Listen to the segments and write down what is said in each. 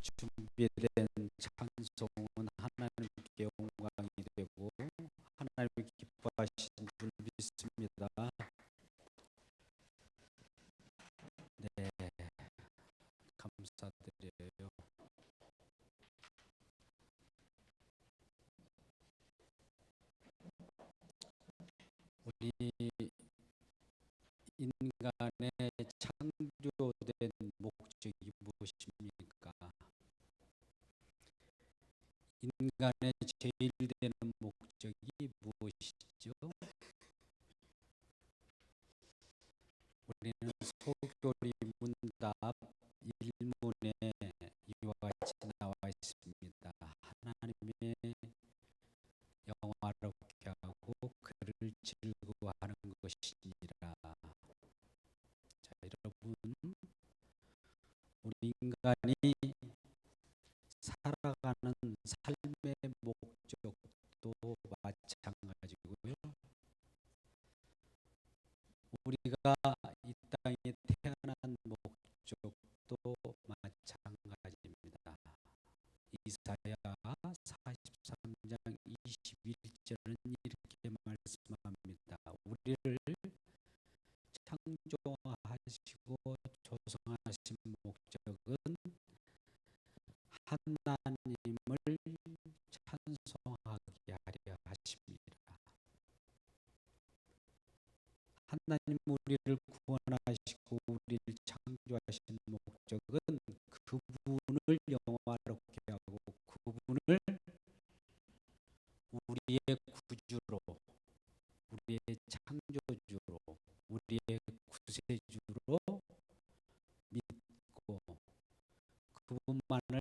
준비된 찬송은 하나님께 영광이 되고 하나님이 기뻐하신 줄 믿습니다. 네, 감사드려요. 우리 인간의 창조된 목적이 무엇입니까? 인간의 제일 되는 목적이 무엇이죠? 우리는 소교리 문답 1문에 이와 같이 나와 있습니다. 하나님의 영화롭게 하고 그를 즐거워하는 것이니라. 자, 여러분, 우리 인간이 살아가는 삶의 목적도 마찬가지고요. 우리가 이 땅에 태어난 목적도 마찬가지입니다. 이사야 43장 21절은 이렇게 말씀합니다. 우리를 창조하시고 조성하신 목적은 하나님을 찬송하게 하려 하십니다. 하나님 우리를 구원하시고 우리를 창조하신 목적은 그분을 영화롭게 하고 그분을 우리의 구주로, 우리의 창조주로, 우리의 구세주로 믿고 그분만을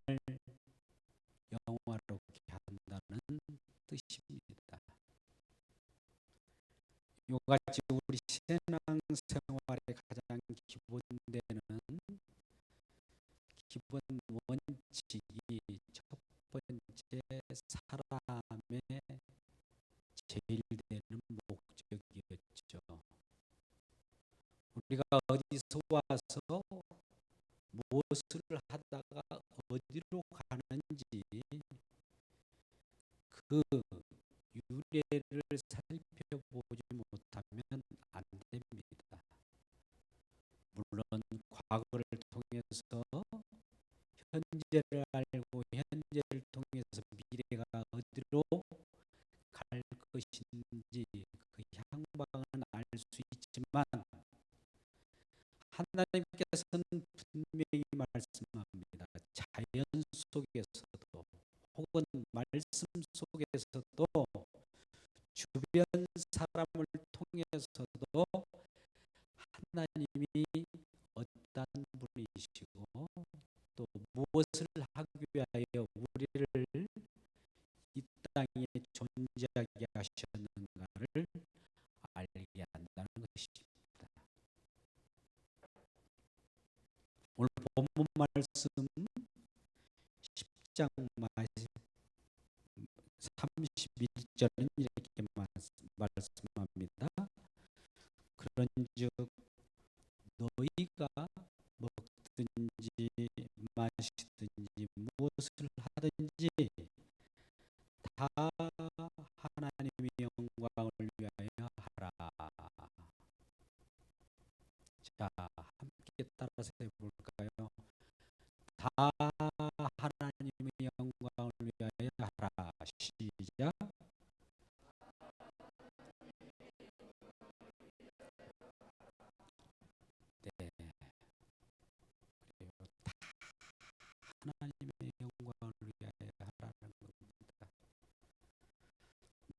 영화롭게 한다는 뜻입니다. 이같이 우리 신앙생활의 가장 기본되는 기본 원칙이 첫 번째 사람의 제일 되는 목적이었죠. 우리가 어디서 와서 무엇을 하다가 어디로 가는지 그 유래를 살펴보지 못하면 안 됩니다. 물론 과거를 통해서 현재를 알고 현재를 통해서 미래가 어디로 갈 것인지 그 향방은 알 수 있지만 하나님께서는 분명히 말씀합니다. 자연 속에서도 혹은 말씀 속에서도 주변 사람을 통해서도 하나님이 어떤 분이시고 또 무엇을 하기 위하여 우리를 이 땅에 존재하게 하셨는가를 알게 한다는 것입니다. 오늘 본문 말씀 10장 31절은 이렇게 말씀합니다. 그런즉 너희가 먹든지 마시든지 무엇을 하든지 다 하나님의 영광을 위하여 하라. 자, 함께 따라서 해볼까요? 다 하나님의 영광을 위하여 하라. 시작. 네. 그리고 다 하나님의 영광을 위하여 하라는 겁니다.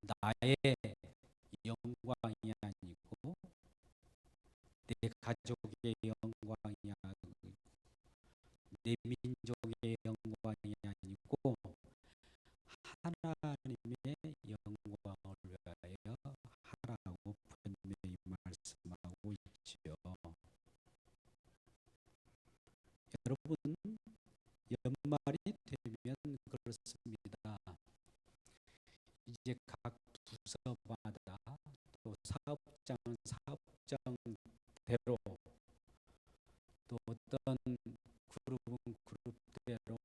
나의 영광이 아니고 내 가족의 영광이 아니고 내 민족의 영광이 아니고 하나님의 영광을 위하여 하라고 분명히 말씀하고 있지요. 여러분, 연말이 되면 그렇습니다. 이제 각 부서마다 또 사업장은 사업장대로 또 어떤 그룹은 그룹대로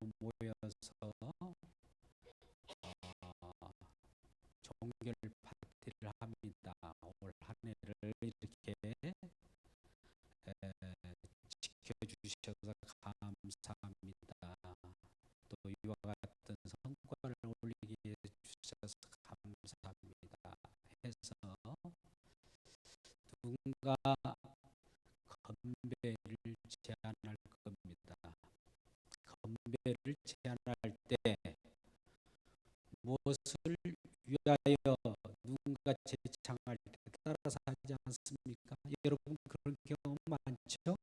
누군가 건배를 제안할 겁니다. 건배를 제안할 때 무엇을 위하여 누군가 제창할 때 따라서 하지 않습니까? 여러분 그런 경험 많죠?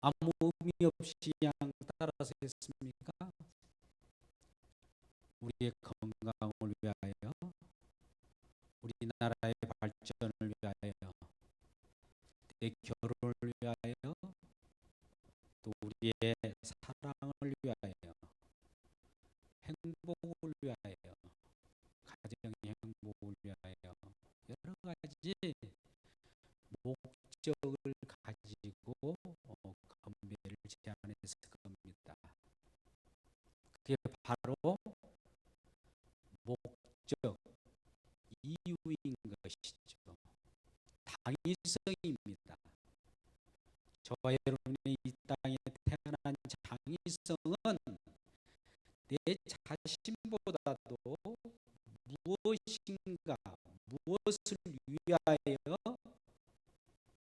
아무 의미 없이 그냥 따라서 했습니까? 우리의 건강을 위하여, 우리나라의 발전을 위하여, 내 결혼을 위하여, 또 우리의 사랑을 위하여, 행복을 위하여, 가정의 행복을 위하여 여러 가지 목적을 가지고 건배를 제안했을 겁니다. 그게 바로 목적, 이유인 것이죠. 당위성입니다. 저와 여러분의 이 땅에 태어난 당위성은 내 자신보다도 무엇인가, 무엇을 위하여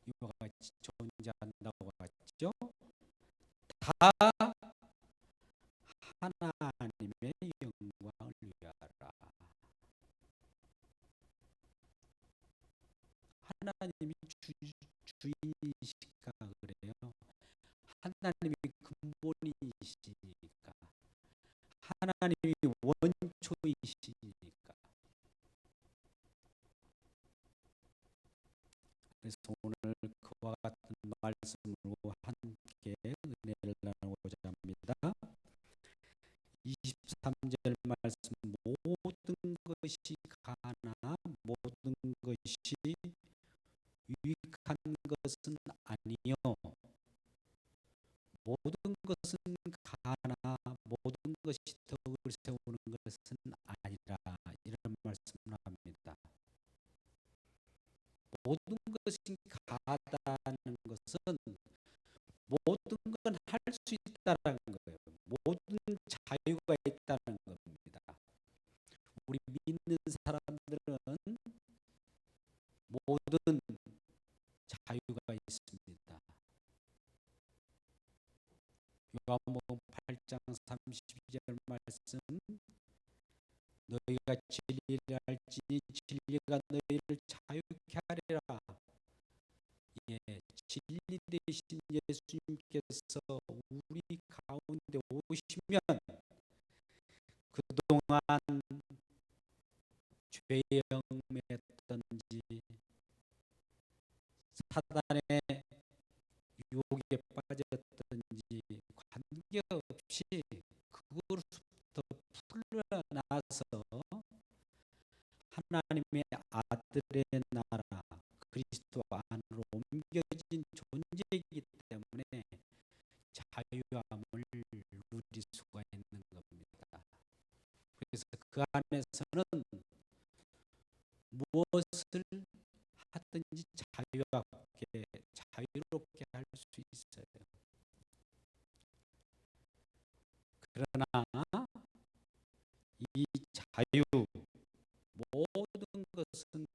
이와 같이 존재한다고 하죠. 다 하나님의 영광을 위하라. 하나님이 주인이시니까 그래요. 하나님이 근본이시니까. 하나님이 원초이시니까. 그래서 오늘 그와 같은 말씀으로 함께 은혜를 나누고자 합니다. 23절 말씀, 모든 것이 가나 모든 것이 유익한 것은 아니요, 모든 것은 가나 모든 것이 덕을 세우는 것은 아니라, 이런 말씀을 합니다. 모든 것이 가다는 것은 모든 건 할 수 있다는 거예요. 모든 자유가 있다는 겁니다. 우리 믿는 사람들은 모든 자유가 있습니다. 요한복음 8장 32절 말씀, 너희가 진리를 알지니 진리가 너희를 자유케 하리라. 예, 진리 되신 예수님께서 우리 가운데 오시면 그동안 죄에 얽매였던지 사단의 유혹에 빠졌던지 관계없이 그것부터 풀려나서 하나님의 아들의 나라 그리스도 안으로 옮겨진 존재이기 때문에 자유함을 누릴 수가 있는 겁니다. 그래서 그 안에서는 무엇을 하든지 자유롭게 할 수 있어요. 그러나 이 자유, 모든 것은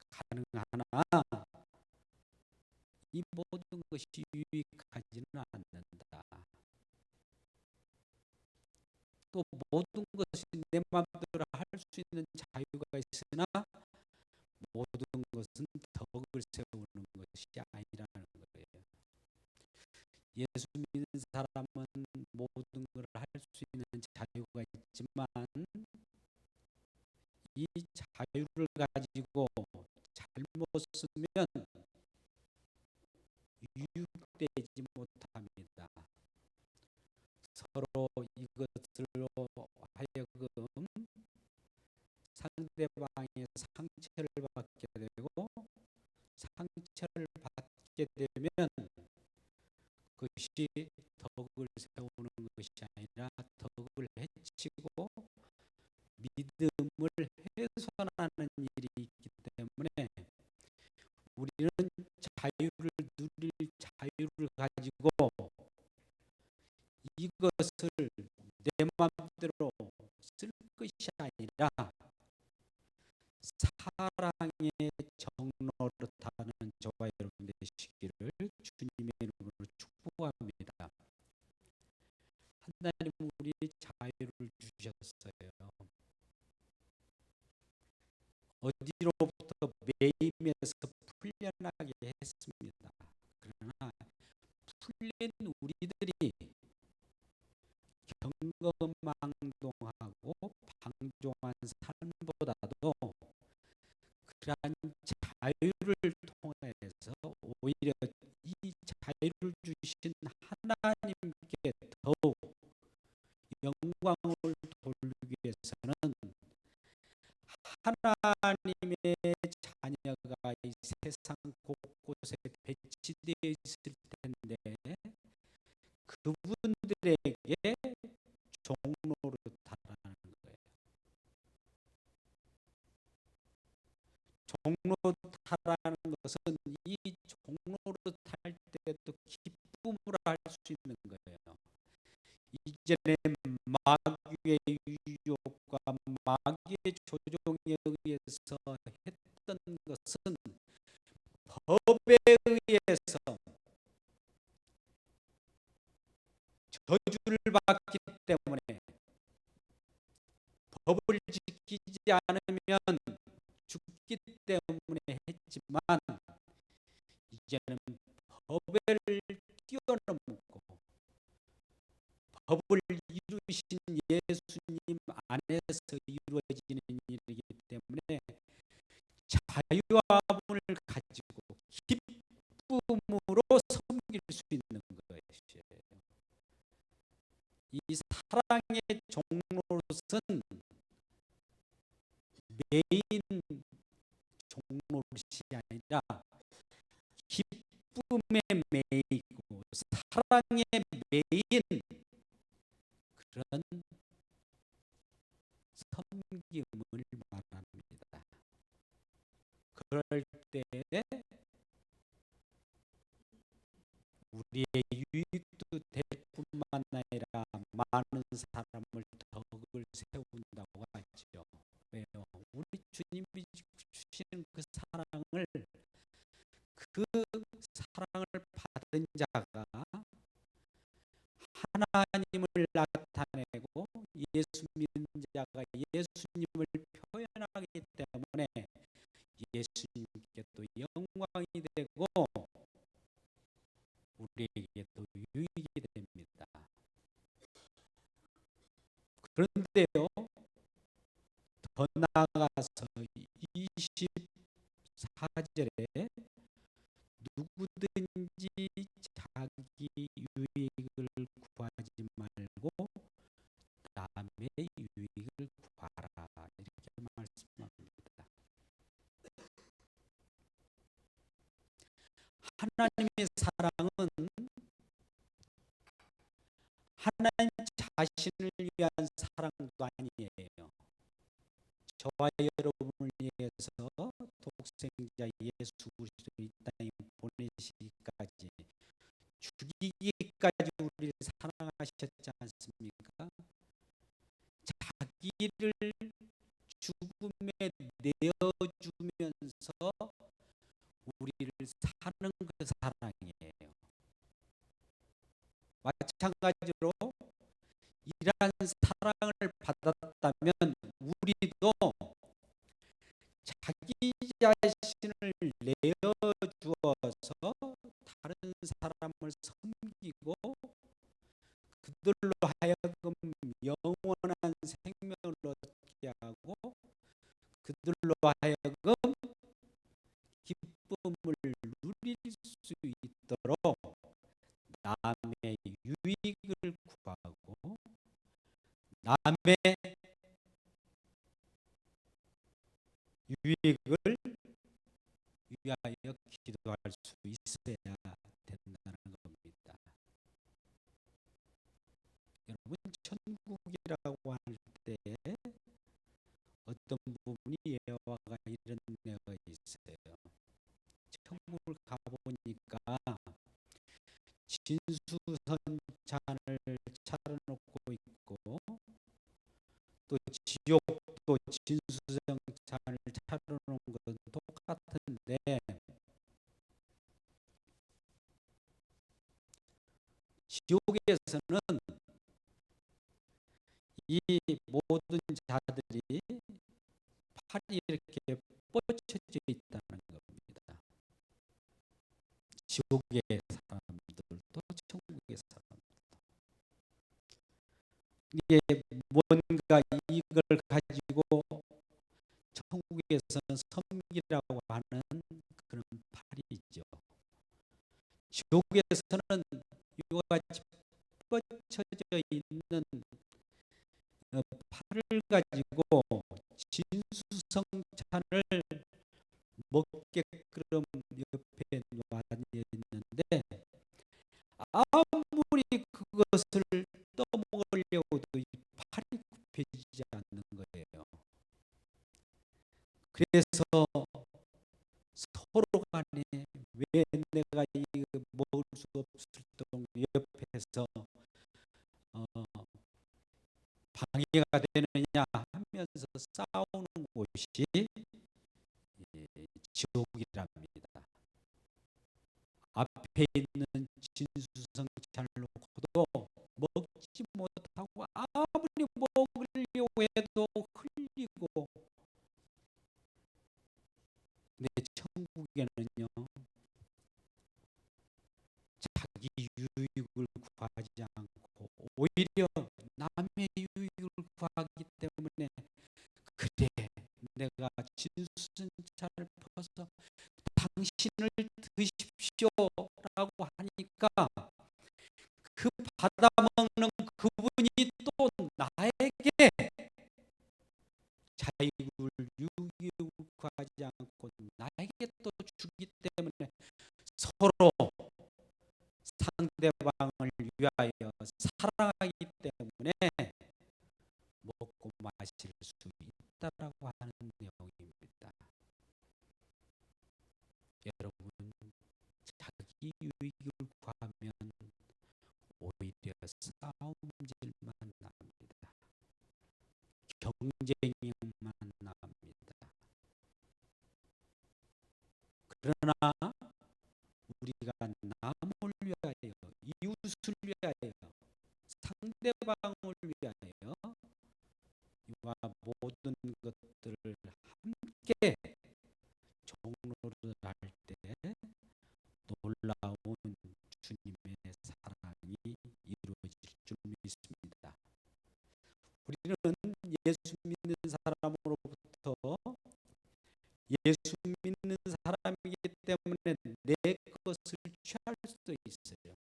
가능하나 이 모든 것이 유익하지는 않는다. 또 모든 것이 내 마음대로 할 수 있는 자유가 있으나 모든 것은 덕을 세우는 것이 아니라는 거예요. 예수 믿는 사람은 모든 걸 할 수 있는 자유가 있지만 이 자유를 가지고 잘못 쓰면 유익되지 못합니다. 서로 이것들로 하여금 상대방의 상처를 받게 되고, 상처를 받게 되면 그것이 덕을 세우는 것이 아니라 덕을 해치고 믿음을 훼손하는 일이 있기 때문에 우리는 자유를 누릴 자유를 가지고 이것을 내 마음대로 쓸 것이 아니라 사랑의 하나님 우리 자유를 주셨어요. 어디로부터 매임에서 풀려나게 했습니다. 그러나 풀린 우리들이 경거망동하고 방종한 삶보다도 그러한 자유를 통해서 오히려 이 자유를 주신 하나님께 더욱 영광을 돌리기 위해서는 하나님의 자녀가 이 세상 곳곳에 배치되어 있을 텐데 그분들에게 종로로 달하는 거예요. 종로 타라는 것은 이 종로로 탈 때도 기쁨을 할 수 있는 거예요. 이전에 마귀의 유혹과 마귀의 조종에 의해서 했던 것은 법에 의해서 저주를 받기 때문에 법을 지키지 않으면 죽기 때문에 했지만 이제는 법을 뛰어넘고 법을 이루신 예수님 안에서 이루어지는 일이기 때문에 자유함을 가지고 기쁨으로 섬길 수 있는 것이에요. 이 사랑의 종로릇은 메인 종로릇이 아니라 기쁨의 메이고 사랑의 메인 그런 섬김을 말합니다. 그럴 때에 우리의 유익도 될 뿐만 아니라 많은 사람을 덕을 세운다고 하죠. 왜요? 우리 주님이 주시는 그 사랑을 받은 자가 하나님을 나타내고 예수 믿는 자가 예수님을 표현하기 때문에 예수님께 또 영광이 되고 우리에게 또 유익이 됩니다. 그런데요, 더 나아가서 24절에 누구든지 자기 유익을 구하지 말고 남의 유익을 구하라 이렇게 말씀합니다. 하나님의 사랑은 하나님 자신을 위한 사랑도 아니에요. 저와 여러분을 위해서 독생자 예수 그리스도를 이 땅에 보내시기까지 죽이기까지 우리를 사랑하셨지 않습니까? 자기를 죽음에 내어주면서 우리를 사는 그 사랑이에요. 마찬가지로 이러한 사랑을 받았다면 우리도 자기 자신을 내어주어서 다른 사람을 섬기고 그들로 하여금 영원한 생명을 얻게 하고 그들로 하여금 기쁨을 누릴 수 있도록 남의 유익을 구하고 남의 유익을 위하여 기도할 수 있어야 된다는 겁니다. 여러분, 천국이라고 할 때 어떤 부분이 여호와가 이런 내가 있어요. 천국을 가보니까 진수선찬을 차려놓고 있고 또 지옥도 진수선찬을 차려놓은 건 똑같은데 지옥에서는 이 모든 자들이 팔이 이렇게 뻗쳐져 있다는 겁니다. 지옥의 사람들도 천국의 사람들도. 이게 뭔가 이걸 가지고 천국에서는 섬기라고 하는 그런 팔이 있죠. 지옥에서는 이와 같이 뻗쳐져 있는 팔을 가지고 진수성찬을 먹게끔 옆에 놔 있는데, 아무리 그것을 떠먹으려고도 이 팔이 굽혀지지 않는 거예요. 그래서 서로 간에 왜 내가 이거 먹을 수 없을 정도 옆에서 방해가 되느냐 하면서 싸우는 곳이 지옥이랍니다. 앞에 있는 진수성찬을 놓고도 먹지 못하고 아무리 먹으려고 해도 흘리고. 내 천국에는요, 자기 유익을 구하지 않고 오히려 남의 유익을 구하기 때문에, 그래 내가 진수성찬을 퍼서 당신을 드십시오라고 하니까 그 받아먹는 그분이 또 나에게 자익을 유익을 구하지 않고 나에게 또 주기 때문에 서로 상대방을 위하여 사랑하기 때문에 먹고 마실 수 있다라고 하는 내용입니다. 여러분, 자기 유익을 구하면 오히려 싸움질만 납니다. 경쟁만 납니다. 그러나 우리가 남을 위하여, 이웃을 위하여, 상대방을 위하여 이와 모든 것들을 함께 종로를 할 때 놀라운 주님의 사랑이 이루어질 줄 믿습니다. 우리는 예수 믿는 사람으로부터 예수 믿는 사람이기 때문에 내 것을 취할 수도 있어요.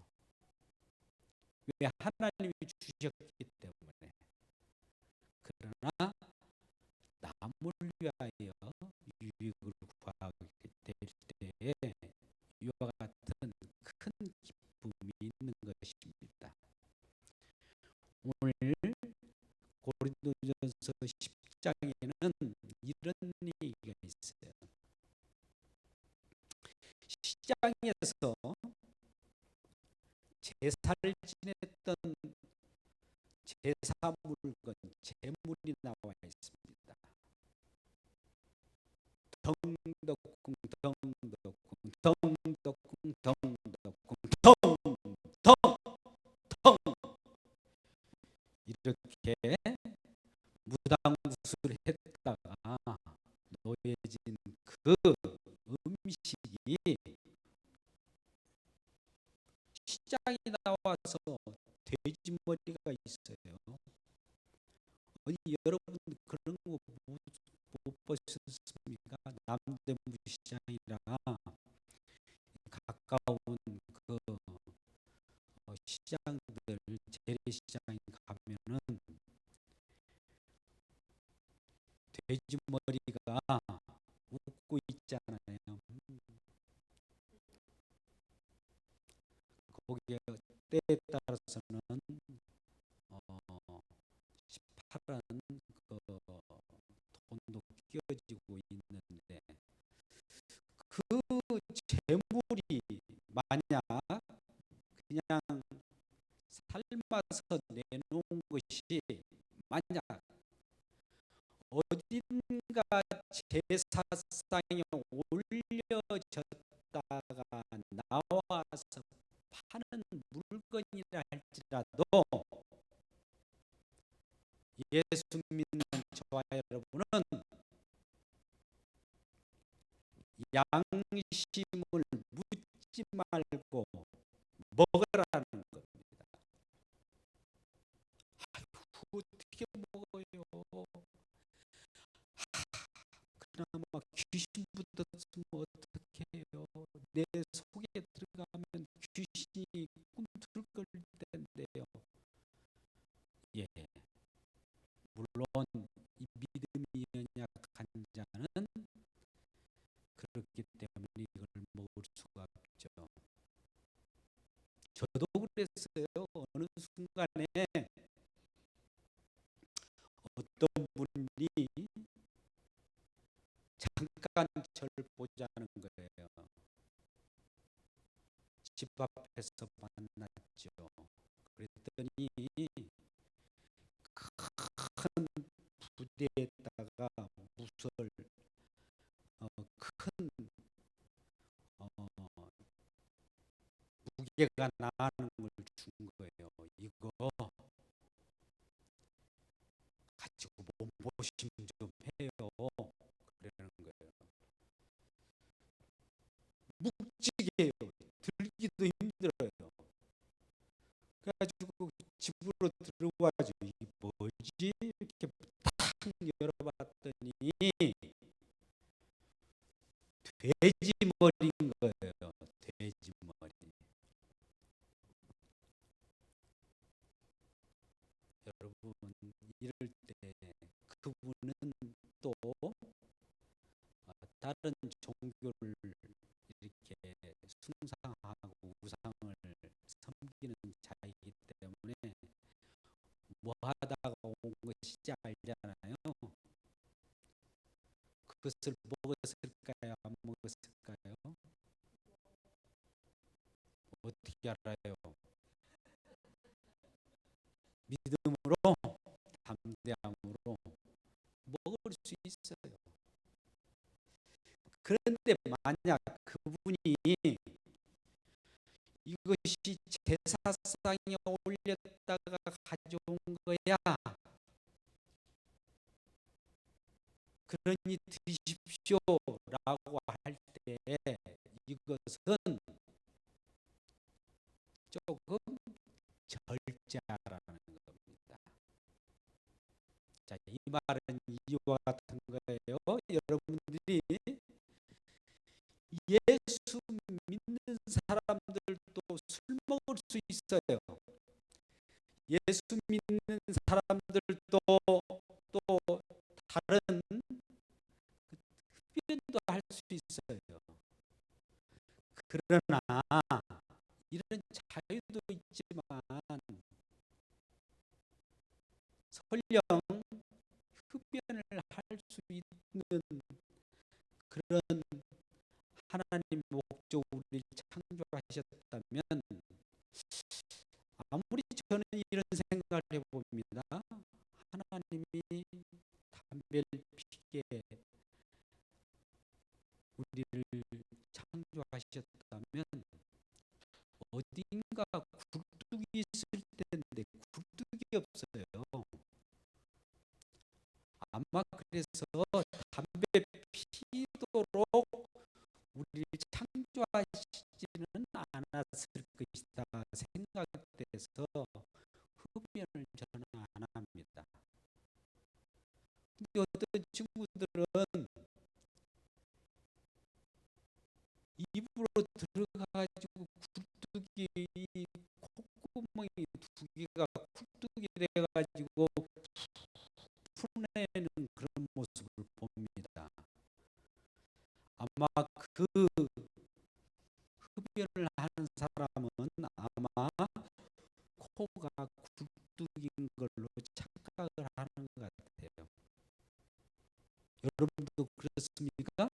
왜? 하나님이 주셨기 때문에. 그러나 남을 위하여 유익을 구하게 될 때에 이와 같은 큰 기쁨이 있는 것입니다. 오늘 고린도전서 10장에는 이런 얘기가 있어요. 시장에서 제사를 지냈던 제사 물건, 제물이 나와 있습니다. 덩덕궁 덩덕궁 덩덕궁 덩덕궁 덩덩덩 이렇게 무당구슬을 했다가 놓여진 그 음식이 시장에 나와서 돼지 머리가 있어요. 아니, 여러분 그런 거 못 보셨습니까? 남대문 시장이라 가까운 그 시장들, 재래시장에 가면은 돼지 머리가 웃고 있잖아요. 거기에 때에 따라서는 파란 그 돈도 끼어지고 있는데, 그 재물이 만약 그냥 삶아서 내놓은 것이 만약 어딘가 제사상에 올려졌다가 나와서 파는 물건이라 할지라도 예수 믿는 저와 여러분은 양심을 묻지 말고 먹으라는 겁니다. 아이고, 어떻게 먹어요? 그나마 귀신 붙었으면 어떻게 해요? 내 속에 들어가면 귀신이 꿈틀거릴 텐데요. 예, 물론 이 믿음이 연약한 자는 그렇기 때문에 이걸 먹을 수가 없죠. 저도 그랬어요. 어느 순간에 어떤 분이 잠깐 저를 보자는 거예요. 집 앞에서 만났죠. 그랬더니 큰 부대에다가 무술 큰 무게가 나는 걸 준 거예요. 이거 가지고 몸보심 좀 해요. 그러는 거예요. 묵직해요. 들기도 힘들어요. 그래가지고 집으로 들어와죠. 이게 뭐지? 이렇게 탁 열어봤더니 돼지 머리인 거예요. 돼지 머리. 여러분, 이럴 때 그분은 또 다른 종교를 이렇게 숭상하고 우상을 섬기는 자이기 때문에 뭐 하다가 온 것이지 알잖아요. 그것을 먹었을까요? 안 먹었을까요? 어떻게 알아요? 믿음으로, 담대함으로 먹을 수 있어요. 그런데 만약 그분이 이것이 제사상에 올렸다가 가져온 거야, 그러니 드십시오라고 할 때 이것은 조금 절제하라는 겁니다. 자, 이 말은 이와 같은 거예요. 여러분들이 예수 믿는 사람들도 술 먹을 수 있어요. 예수 믿는 사람들도 또 다른 흡연도 할 수 있어요. 그러나 이런 자유도 있지만 설령 흡연을 할 수 있는 그런 하나님 목적 우리를 창조하셨다면 아무리 저는 이런 생각을 해봅니다. 하나님이 담배를 피게 우리를 창조하셨다면 어딘가 굴뚝이 있을 텐데 굴뚝이 없어요. 아마 그래서 담배 피도록 우리를 창조하시지는 않았을 것이다 생각돼서 흡연을 저는 안 합니다. 근데 어떤 친구들은 입으로 들어가가지고 굴뚝이 콧구멍이 두 개가 굴뚝이 돼가지고 풀어내는 그런 모습을 봅니다. 아마 그 흡연을 하는 사람은 아마 코가 굴뚝인 걸로 착각을 하는 것 같아요. 여러분도 그렇습니까?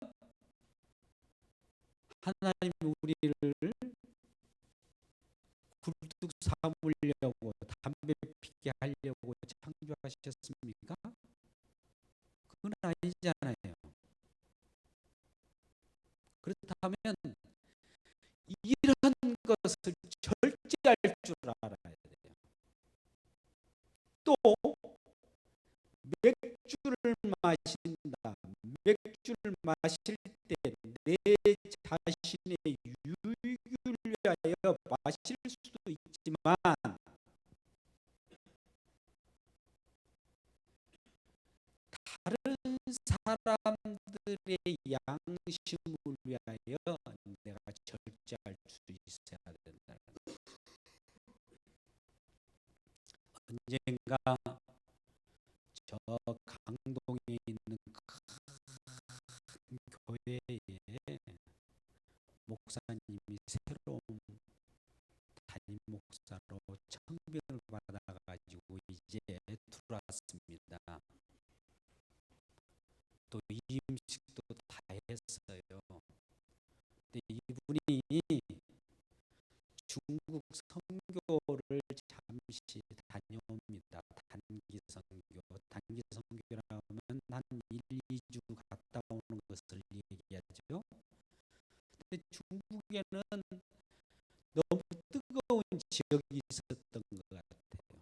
하나님이 우리를 굴뚝 삼으려고 담배 피게 하려고 창조하셨습니까? 그건 아니잖아요. 그렇다면 이런 것을 절제할 줄 알아야 돼요. 또 그들의 양심을 위하여 내가 절제할 수 있어야 된다는 거예요. 언젠가 저 강동에 있는 큰 교회에 목사님이 새로운 담임 목사로 청빙을 받아가지고 이제 들어왔습니다. 또 이임식도 다 했어요. 근데 이분이 중국 선교를 잠시 다녀옵니다. 단기 선교. 단기 선교라면 한 1, 2주 갔다 오는 것을 얘기하죠. 근데 중국에는 너무 뜨거운 지역이 있었던 것 같아요.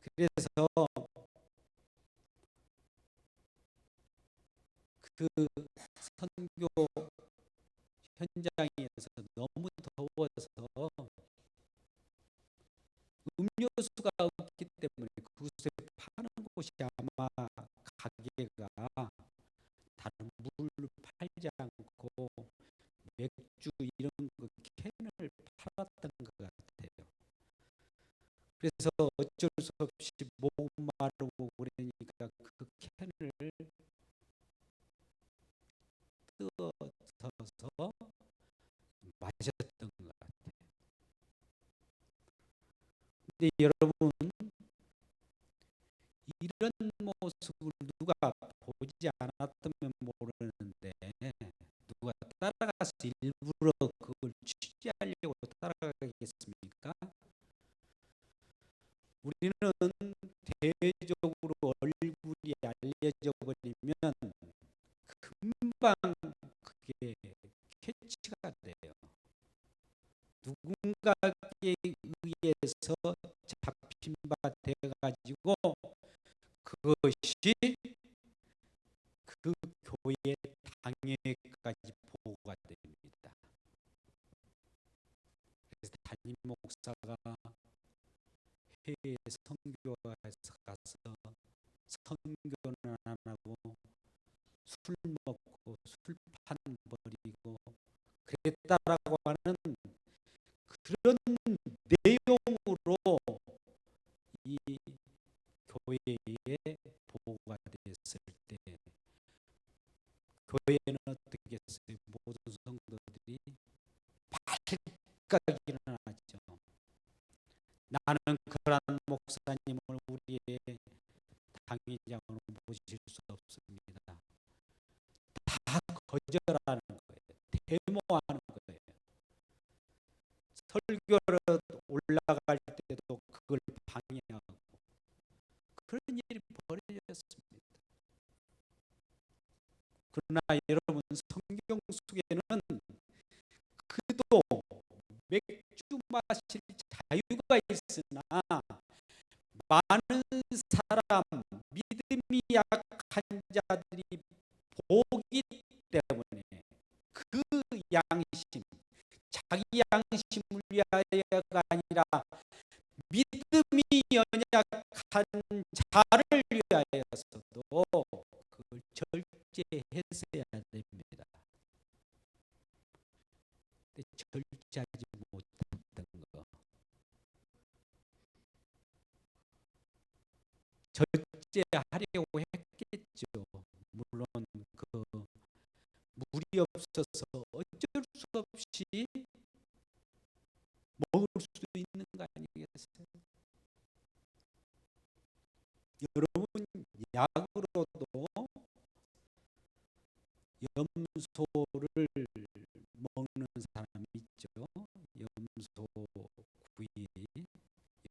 그래서 그 선교 현장에서 너무 더워서 음료수가 없기 때문에 그곳에 파는 곳이 아마 가게가 다른 물을 팔지 않고 맥주 이런 거 캔을 팔았던 것 같아요. 그래서 어쩔 수 없이 목 마르고 그러니까 그 캔을 뜯어서 마셨던 것 같아요. 근데 여러분, 이런 모습을 누가 보지 않았다면 모르는데 누가 따라가서 일부러 그걸 취재하려고 따라가겠습니까? 우리는 대외적으로 얼굴이 알려져 버리면 금방 그게 캐치가 돼요. 누군가에 의해서 잡힌 바 돼가지고 그것이 그 교회 당회까지 보고가 됩니다. 그래서 담임 목사가 해외 선교에서 가서 선교는 안 하고 술 먹고 술판 버리고 그랬다라고 하는 그런 내용으로 이 교회에 보고가 됐을 때 교회는 어떻게 했어요? 모든 성도들이 발칵 일어나죠. 나는 그런 목사님을 우리의 당회장으로 모실 수 없습니다. 다 거절하는 거예요. 데모하는 거예요. 설교를 올라갈 때도 그걸 방해하고 그런 일이 벌어졌습니다. 그러나 여러분, 성경 속에는 그도 맥주 마실 자유가 있으나 많은 사람, 믿음이 약한 자들이 보기 때문에 그 양심, 자기 양심을 위하여가 아니라 믿음이 연약한 자를 위하여서도 그걸 절제했어야 됩니다. 근데 절제하지 못했던 거. 절제하려고 했겠죠. 물론 그 물이 없어서 어쩔 수 없이 먹을 수도 있는 거 아니겠어요? 여러분, 약으로도 염소를 먹는 사람이 있죠. 염소 구이,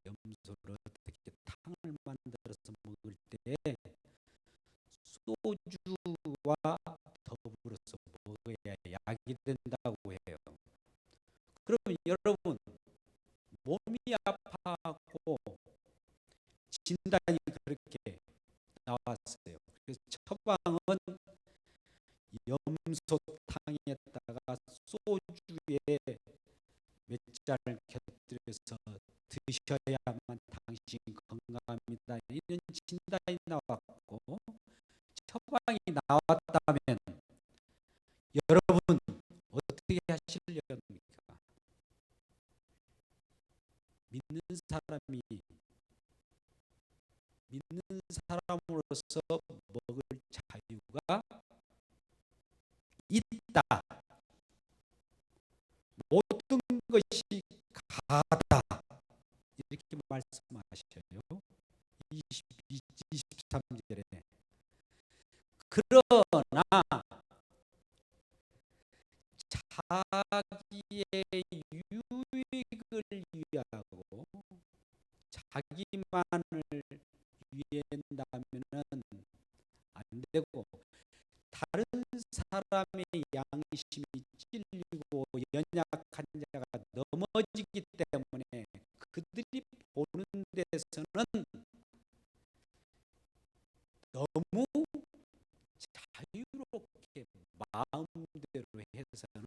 염소를 어떻게 탕을 만들어서 먹을 때 소주와 더불어서 먹어야 약이 된다고 해요. 그러면 여러분, 몸이 아파하고 진단이 그렇게 나왔어요. 그래서 처방은 염소탕에다가 소주에 몇 잔을 곁들여서 드셔야만 당신 건강합니다. 이런 진단이 나왔고 처방이 나왔다면 여러분 어떻게 하시렵니까? 믿는 사람이 믿는 사람으로서 먹을 자유가 있다. 모든 것이 가다. 이렇게 말씀하셔요. 23절에. 그러나 자기의 유익을 위하고 자기만을 위한다면은 안 되고, 다른 사람의 양심이 찔리고 연약한 자가 넘어지기 때문에 그들이 보는 데서는 너무 자유롭게 마음대로 해서는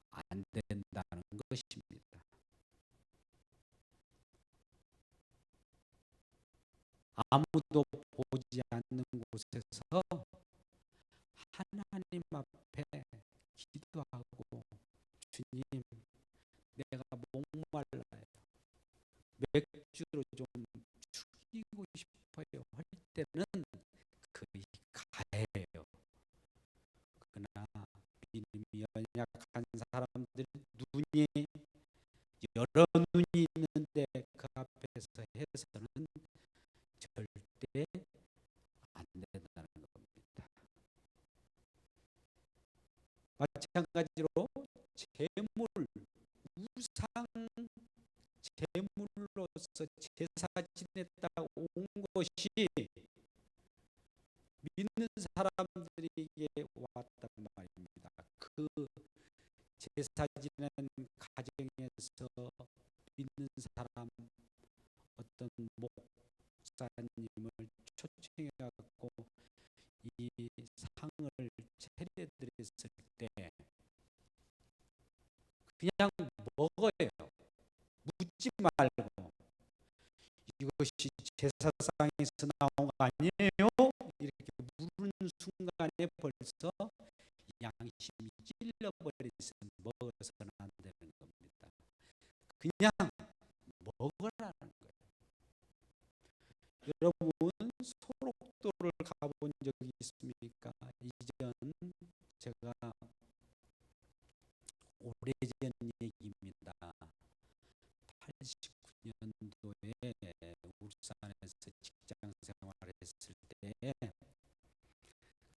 안 된다는 것입니다. 아무도 보지 않는 곳에서 하나님 앞에 기도하고, 주님, 내가 목말라요. 맥주로 좀 죽이고 싶어요. 할 때는 그의 가해요. 그러나 믿음이 연약한 사람들 눈이 여러 눈이 있는데 그 앞에서 해서는 절대 안 된다는 겁니다. 마찬가지로 재물, 우상 재물로서 제사 지냈다 온 것이 믿는 사람들에게 왔단 말입니다. 그 제사 지내는 가정에서 믿는 사람 어떤 목사님을 초청해 갖고 이 상을 차려드렸을 때 그냥 먹어요. 묻지 말고, 이것이 제사상에서 나온 거 아니에요? 이렇게 물은 순간에 벌써 양심이 찔러버리면 먹어서는 안 되는 겁니다. 그냥 먹으라는 거예요. 여러분 소록도를 가본 적이 있습니까? 이전 제가 오래전 얘기입니다. 89년도에 울산에서 직장 생활을 했을 때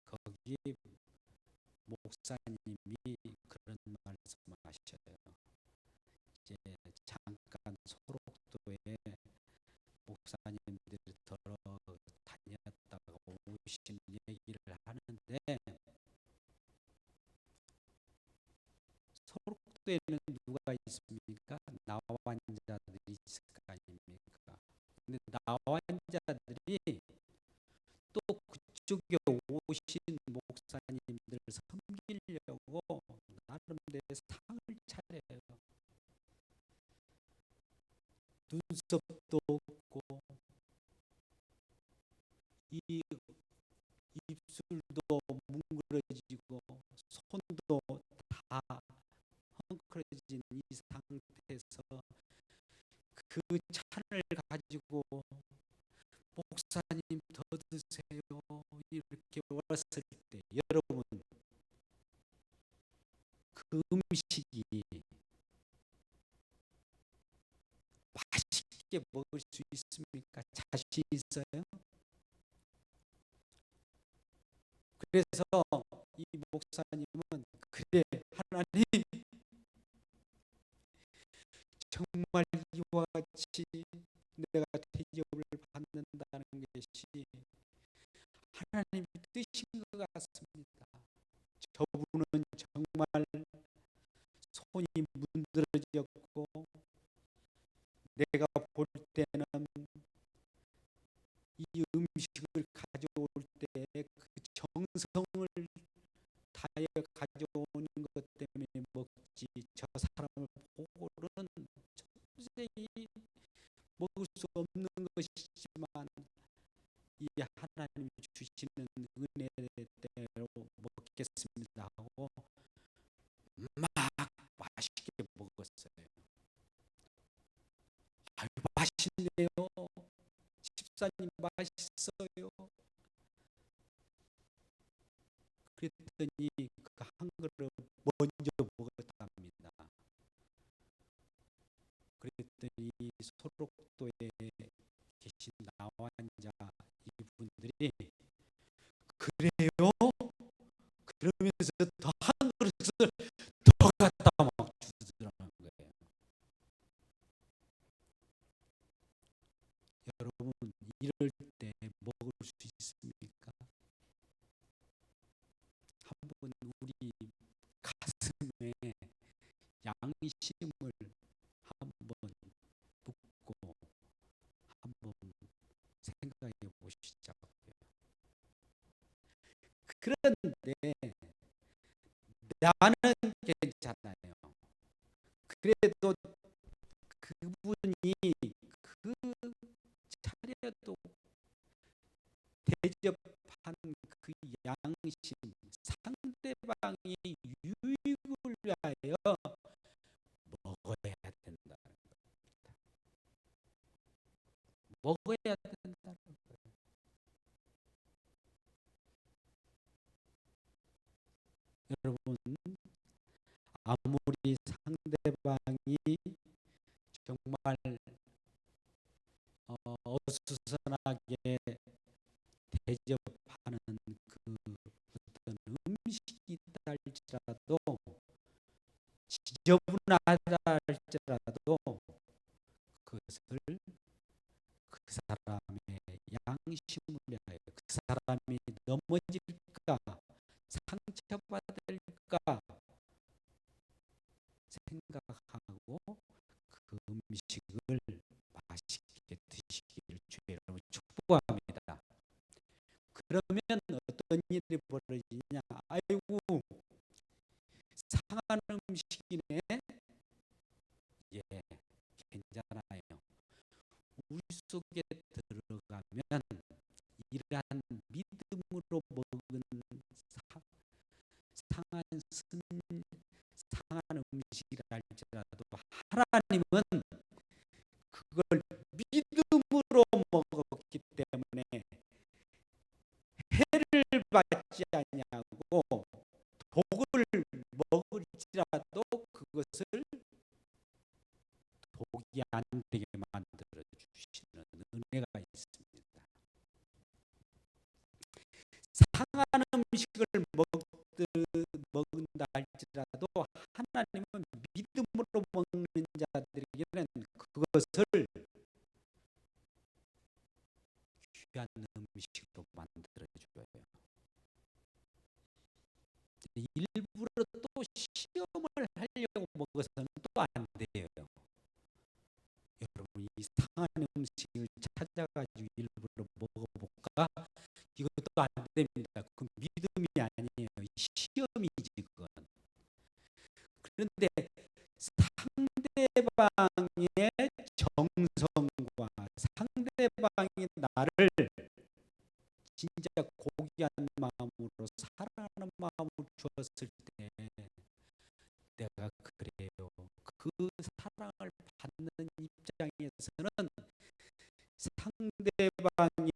거기 목사님이 그런 말씀을 하셔요. 이제 잠깐 소록도에 목사님들이 들어 다녔다가 오신 얘기를 하는데, 소록도에는 누가 있습니까? 나환자들이 있을 거 아닙니까? 근데 나환자들이 또 그쪽에 오신 목사님들을 섬기려고 나름대로 상을 차려요. 눈썹도 없고 이 입술도 뭉그러지고 손도 다 헝클어진 이 상태에서 그 찬을 가지고 목사님 더 드세요 이렇게 왔을 때, 여러분 그 음식이 맛있게 먹을 수 있습니까? 자신 있어요? 그래서 이 목사님은, 그래 하나님 정말 이와 같이 내가 대접을 받는다는 것이 하나님의 뜻인 것 같습니다. 저분은 정말 손이 문드러졌고 내가 볼 때는 이 음식을 가져올 때 그 정성을 다해 가져오는 것 때문에 먹지, 저 사람을 보고는 도저히 먹을 수 없는 것이지만 이 하나님이 주시는 목사님 맛있어요. 그랬더니 그 한 그릇 먼저 먹었답니다. 그랬더니 소록도에 계신 나환자 이분들이 그래요? 그러면서 더 한 그릇을 더 갖다 막 주더라는 거예요. 여러분, 이럴 때 먹을 수 있습니까? 한번 우리 가슴에 양심을 한번 묻고 한번 생각해 보시자고요. 그런데 나는 괜찮아요. 그래도 그분이 그 차려도 대접한 그 양심, 상대방의 유익을 위하여 먹어야 된다는 겁니다. 먹어야 된다는 거예요. 여러분, 아무리 상대방이 정말 어수선하게 대접하는 그 어떤 음식이 있다 할지라도, 지저분하다 할지라도 그것을 그 사람의 양심을 위하여, 그 사람이 넘어질까 상처받을까 생각하고 그 음식을 맛있게 드시기를 주의 이름으로 축복합니다. 그러면 어떤 일이 벌어지냐? 아이고, 상한 음식이네. 예, 괜찮아요. 우리 속에 들어가면 이러한 믿음으로 먹은 상한 상한 음식이라 할지라도 하나님은 그걸 믿음으로 먹었기 때문에 해를 받지 아니하고 독을 먹을지라도 그것을 독이 안 되게 만들어 주시는 은혜가 있습니다. 상한 음식을 먹는다 할지라도 하나님은 믿음으로 먹는 자들에게는 그것을 귀한 음식으로 만들어 줘요. 일부러 또 시험을 하려고 먹어서는 또 안 돼요. 여러분, 이 상한 음식을 찾아가지고 일부러 먹어볼까? 이것도 안 됩니다. 그 믿음이 아니에요. 시험이지 그건. 그런데 상대방의 정성과 상대방이 나를 진짜 고귀한 마음으로 사랑하는 마음을 주었을 때 내가 그래요. 그 사랑을 받는 입장에서는 상대방의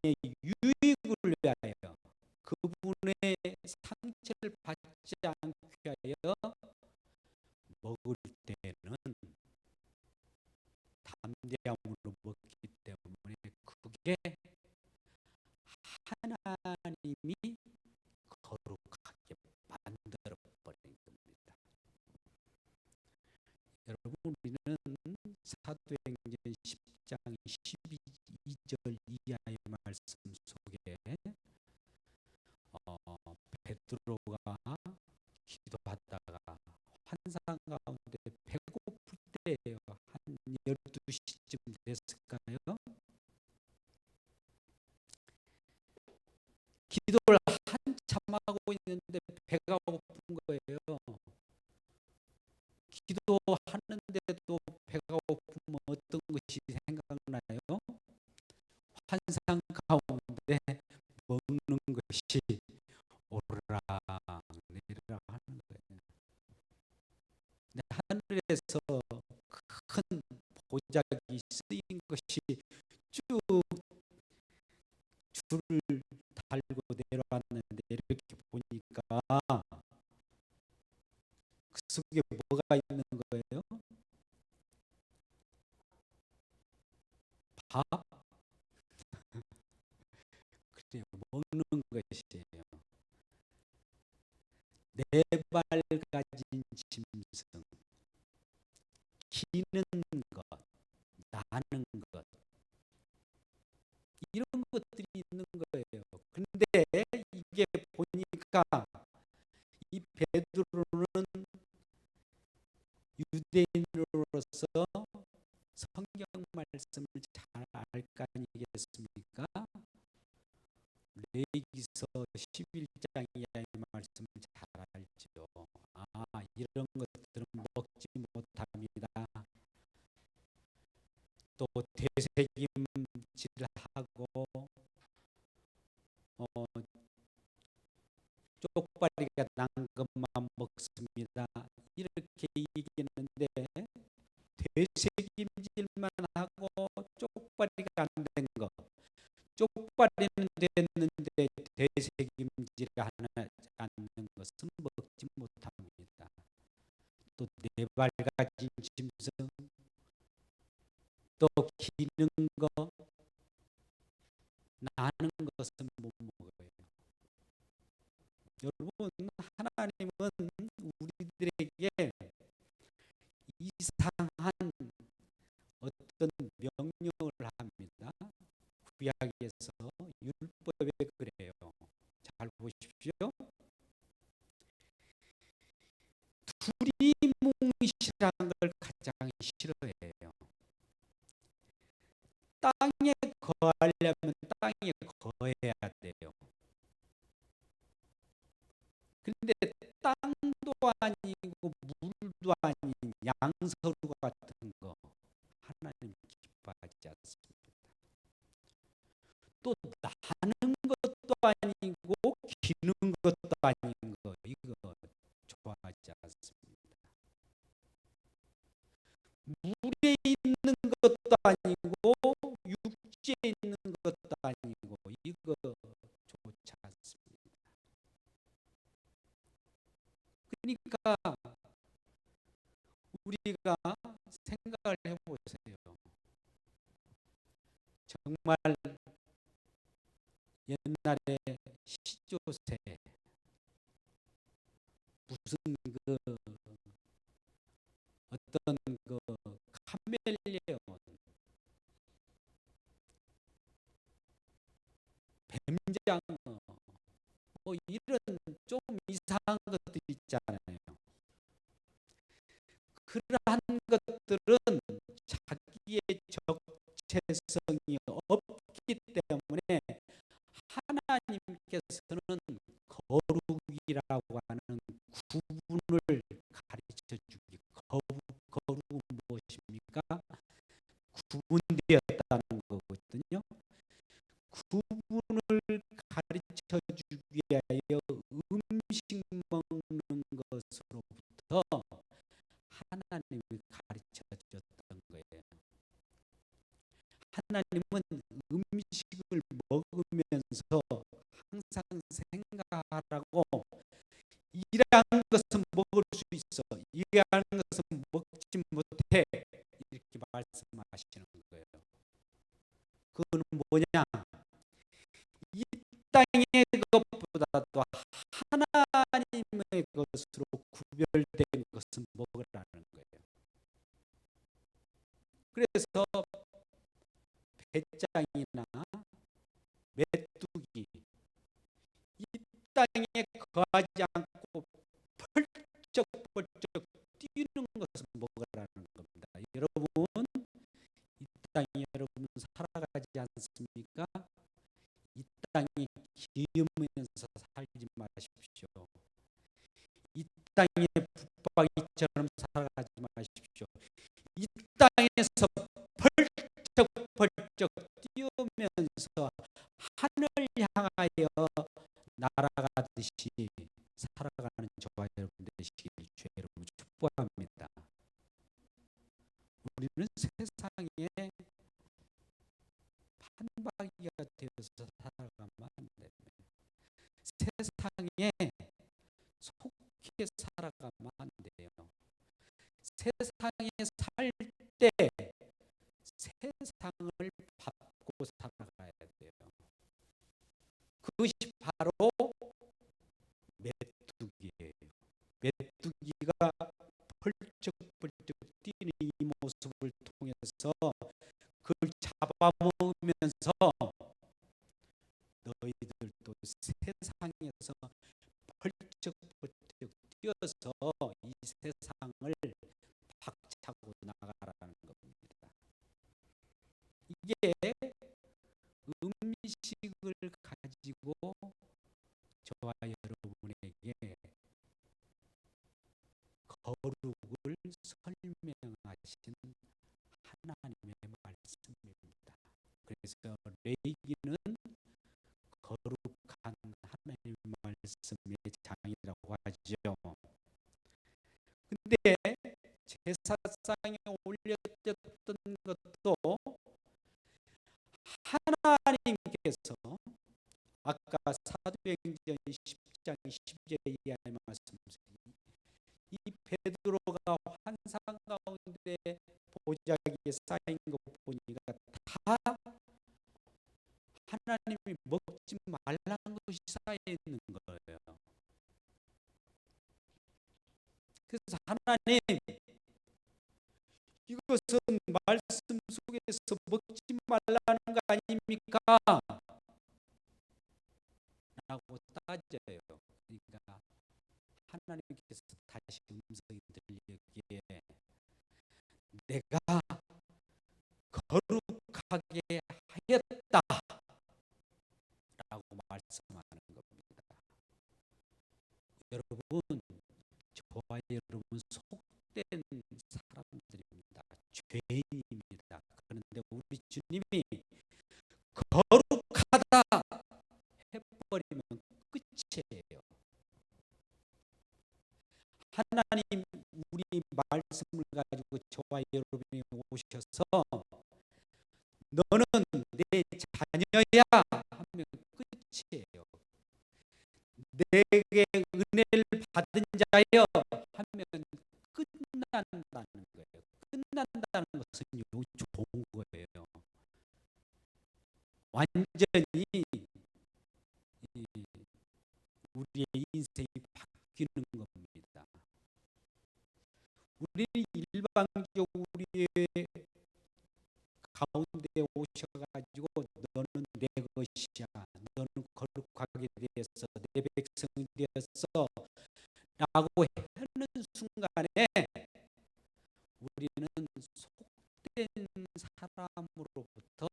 유익을 위하여, 그분의 상처를 받지 않게 하여 먹을 때는 담대함으로 먹기 때문에 그게 하나님이 거룩하게 만들어 버린 겁니다. 여러분, 우리는 사도행전 10장 12절 이하의 말씀 속에 베드로가 기도하다가 환상 가운데 배고플 때예요. 한 12시쯤 됐을까요? 기도를 한참 하고 있는데 배가 고픈 거예요. 기도하는데도 배가 고프면 어떤 것이 생각나요? 환상 가운데 먹는 것이 오르락 내리락 하는 거예요. 하늘에서 큰 보자기 쓰인 것이 쭉 속에 뭐가 있는 거예요? 밥? 그래요. 먹는 것이에요. 네 발 가진 짐승, 기는 것, 나는 것, 이런 것들이 있는 거예요. 그런데 이게 보니까 이 베드로는 유대인으로서 성경 말씀을 잘 알 거 아니겠습니까? 레위기서 11장 이하의 말씀을 잘 알죠. 이런 것들은 먹지 못합니다. 또 되새김질하고 쪽발이가 난 것만 먹습니다. 이렇게 얘기했는데 되새김질만 하고 쪽발이가 안 된 것, 쪽발이는 됐는데 되새김질 않는 것은 먹지 못합니다. 또 네 발 가진 짐승, 또 기는 거, 나는 것은 못 먹어요. 여러분, 하나님은 우리들에게 이상한 어떤 명령을 합니다. 구약에서 율법에 그래요. 잘 보십시오. 두리뭉실한 걸 가장 싫어해요. 땅에 거하려면 땅에 거해야 돼요. 근데 땅도 아니고 물도 아닌 양서류 같은 거 하나님 기뻐하지 않습니다. 또 나는 것도 아니고 기는 것도 아닌 거, 이거 좋아하지 않습니다. 물에 있는 것도 아니고 육지에 있는 것도 아니고 이거 좋지 않습니다. 그러니까 우리가 생각을 해보세요. 정말 옛날에 시조새 무슨 그 어떤 그 카멜레온, 뱀장어, 뭐 이런 좀 이상한 것들 있잖아요. 그러한 것들은 자기의 적체성이 없기 때문에 하나님께서는 거룩이라고 하는 구분을 가르쳐 주기. 거룩은 무엇입니까? 구분되었다는 거거든요. 구분을 가르쳐 주기 위하여 음식 먹는 것으로부터 하나님이 가르쳐 줬던 거예요. 하나님은 음식을 먹으면서 항상 생각하라고, 이러한 것은 먹을 수 있어, 이러한 것은 먹지 못해, 이렇게 말씀하시는 거예요. 그거는 뭐냐? 이 땅의 것보다도 하나님의 것으로 구별된 것은 먹으라는 거예요. 그래서 배짱이나 메뚜기, 이 땅에 거하지 않고 펄쩍펄쩍 뛰는 것은 먹으라는 겁니다. 여러분, 이 땅에 여러분 살아가지 않습니까? 이 땅에 기으면서 살지 마십시오. 이 땅에 붙박이처럼 살아가지 마십시오. 이 땅에서 펄쩍펄쩍 뛰어면서 하늘 향하여 날아가듯이 살아가는 저와 여러분 되시길 주의 이름으로 축복합니다. 우리는 세상에 판박이가 되어서 살아가면 안 됩니다. 세상에 속해 살아가면 안 돼요. 세상에 살 때 세상을 받고 살아가야 돼요. 그것이 바로 메뚜기예요. 메뚜기가 펄쩍펄쩍 뛰는 이 모습을 통해서 그걸 잡아먹으면서 너희들도 세상에서 펄쩍펄쩍 뛰어서 이 세상을 박차고 나가라는 겁니다. 이게 음식을 가지고 저와 여러분에게 거룩을 설명하신 하나님의 말씀입니다. 그래서 레위기는 거룩한 하나님의 말씀의 장이라고 하죠. 근데 제사상에 올렸던 것도 하나님께서 아까 사도행전 10장 10절에 의하여 말씀하신 이 베드로가 환상 가운데 보자기에 쌓인 것 보니까 다 하나님이 먹지 말라는 것이 쌓여 있는 거예요. 그래서 하나님, 이것은 말씀 속에서 먹지 말라는 거 아닙니까? 라고 따져요. 그러니까 하나님께서 다시 음성이 들리기에 내가 거룩하게 하였다 라고 말씀하는 겁니다. 여러분, 저와 여러분 속된 사람들입니다. 죄인입니다. 그런데 우리 주님이 거룩하다 해버리면 끝이에요. 하나님 우리 말씀을 가지고 저와 여러분이 오셔서 너는 내 자녀야 하면 끝이에요. 내게 은혜를 받은 자여 하면 끝난다는 거예요. 끝난다는 것은 좋은 거예요. 완전히 우리의 인생이 바뀌는 겁니다. 우리는 일방적으로 우리의 가운데 오셔가지고 너는 내 것이야, 너는 거룩하게 되었어, 내 백성이 되었어 라고 하는 순간에 우리는 속된 사람으로부터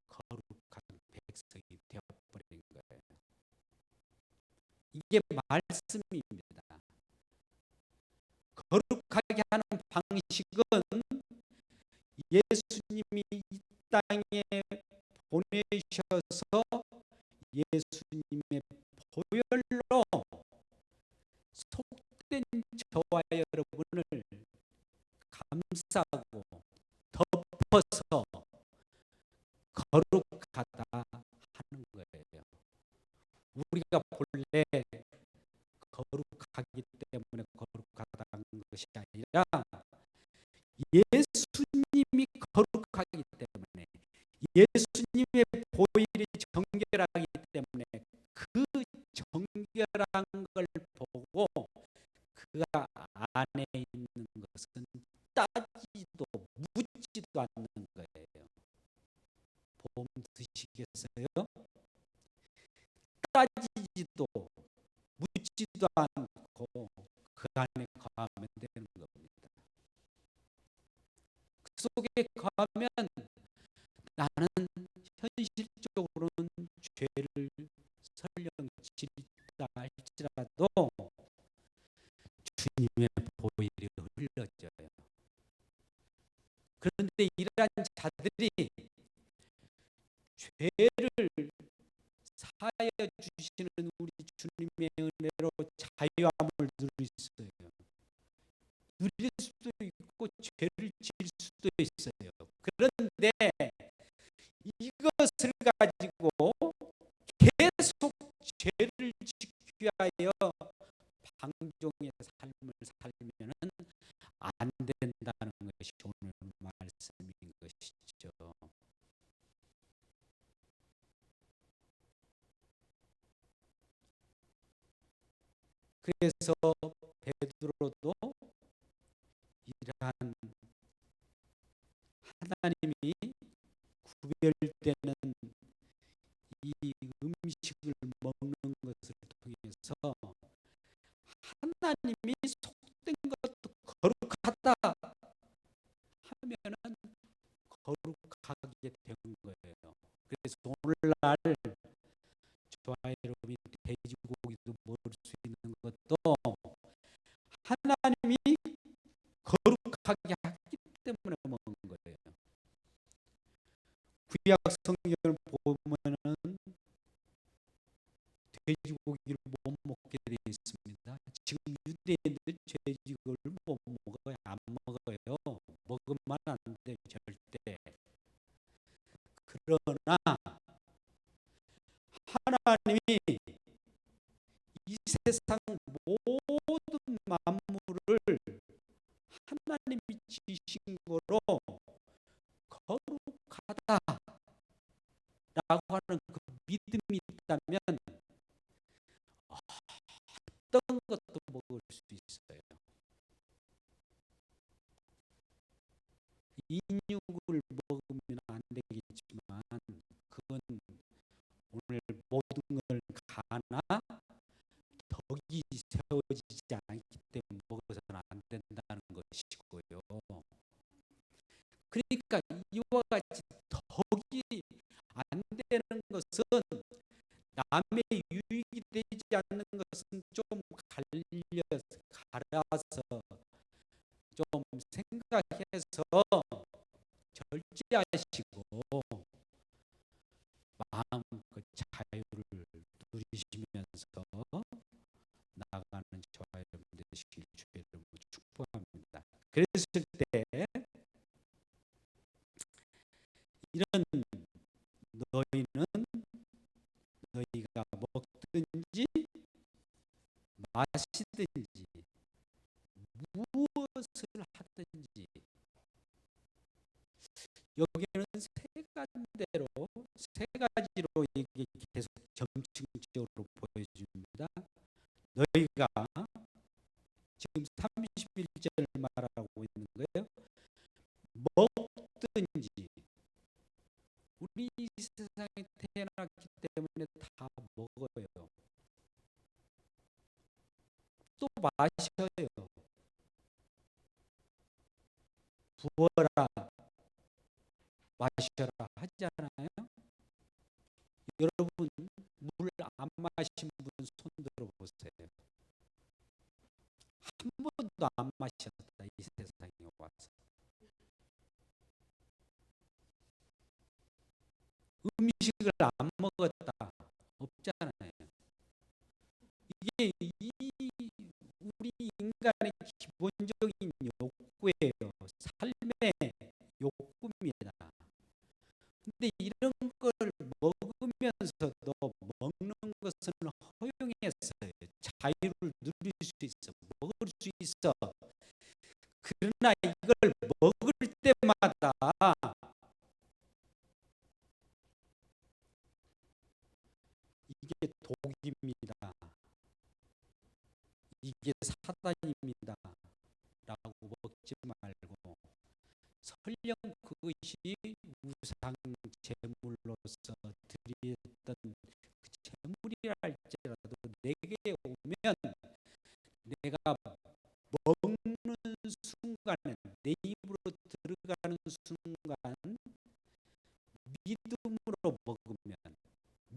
거룩한 백성이 되어버린 거예요. 이게 말씀입니다. 거룩하게 하는 방식은 예수님이 이 땅에 보내셔서 예수님의 보혈로 속된 저와 여러분을 감싸고 덮어서 거룩하다 하는 거예요. 우리가 본래 거룩하기 때문에 거룩하다는 것이 아니라 예수님이 거룩하기 때문에, 예수님의 보혈이 정결하기 때문에 그 정결한 걸 보고 그 안에 있는 것은 따지도 묻지도 않는 거예요. 보험 드시겠어요? 따지지도 묻지도 않고 그 안에 거하면 되는 겁니다. 그 속에 거하면 나는 현실적으로는 죄를 설령 짓다 할지라도 주님의 보혈이 흘러져요. 그런데 이러한 자들이 죄를 사하여 주시는 우리 주님의 은혜로 자유함을 누릴 수 있어요. 누릴 수도 있고 죄를 지을 수도 있어요. 그런데 이것을 가지고 계속 죄를 지키기 위하여 방종의 삶을 살면은 안 그래서 베드로도 이러한 하나님이 구별되는 이 음식을 먹는 것을 통해서 하나님이 속된 것도 거룩하다 하면은 거룩하게 된 거예요. 그래서 오늘날 저와 여러분이 돼지고기도 먹을 수 있는 것도 하나님이 거룩하게 하기 때문에 먹는 거예요. 구약 성경을 보면은 돼지고기를 못 먹게 되어 있습니다. 지금 유대인들 돼지고기를 못 먹어요. 안 먹어요. 먹으면 안 돼, 절대. 그러나 하나님이 이 세상 모든 만물을 하나님이 지으신 거로 거룩하다라고 하는 그 믿음이 있다면 어떤 것도 먹을 수 있어요. 인육을 먹으면 안 되겠지만 그건 오늘 모든 걸 가나 덕이 세워지지 않기 때문에 먹어서는 안 된다는 것이고요. 그러니까 이와 같이 덕이 안 되는 것은 남의 유익이 되지 않는 것은 좀 갈아서 좀 생각해서 절제하시고 마음껏 자유를 누리시면서 나가는 저와 여러분 되시길 주의 이름으로 축복합니다. 그랬을 때 이런 너희는 너희가 먹든지 마시든지 무엇을 하든지 여기에는 세 가지로 이게 계속 점층적으로 보여줍니다. 너희가 지금 31절을 말하고 있는 거예요. 먹든지 우리 이 세상에 태어났기 때문에 다 먹어요. 또 마셔요. 부어라 마셔라 하지 않아요? 여러분 물 안 마신 분 손 들어보세요. 한 번도 안 마셨다 이 세상에 와서. 음식을 안 먹었다 없잖아요. 이게 우리 인간의 기본적인 욕구예요. 삶의 욕구입니다. 근데 이런 걸 먹으면서도 먹는 것은 허용했어요. 자유를 누릴 수 있어. 먹을 수 있어. 그러나 이걸 먹을 때마다 이게 독입니다. 이게 사단입니다. 라고 먹지 말고 설령 그것이 우상 제물로서 드렸던 그 제물이라 할지라도 내게 오면 내가 먹는 순간에 내 입으로 들어가는 순간 믿음으로 먹으면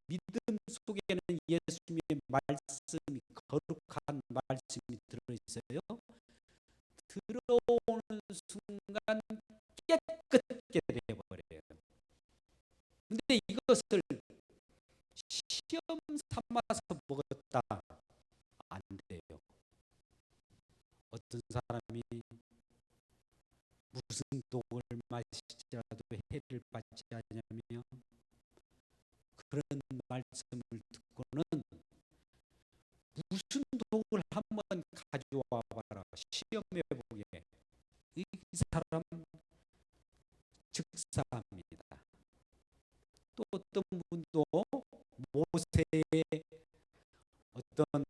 믿음 속에는 예수님의 말씀이 거룩한 말씀이 들어있어요. 들어오는 순간 깨끗게 되어버려요. 근데 이것을 시험 삼아서 먹었다 안 돼요. 어떤 사람이 무슨 독을 마시더라도 해를 받지 않냐며 그런 말씀을 듣고는 무슨 독을 한번 가져와 봐라 시험해 보게 이 사람 즉사합니다. 또 어떤 분도 모세의 어떤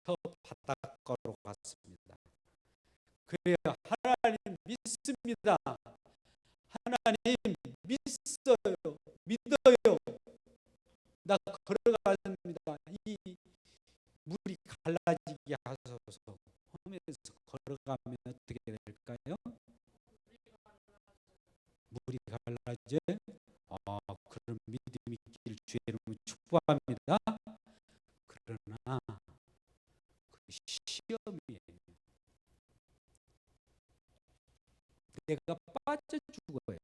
저 바닷가로 갔습니다. 그래요. 하나님 믿습니다. 하나님 믿어요. 믿어요. 나 걸어갑니다. 이 물이 갈라지게 하소서 하면서 걸어가면 어떻게 될까요? 물이 갈라져? 그런 믿음이 있기를 주의 이름으로 축복합니다. 그러나 그 시험이에요. 내가 빠져 죽어요.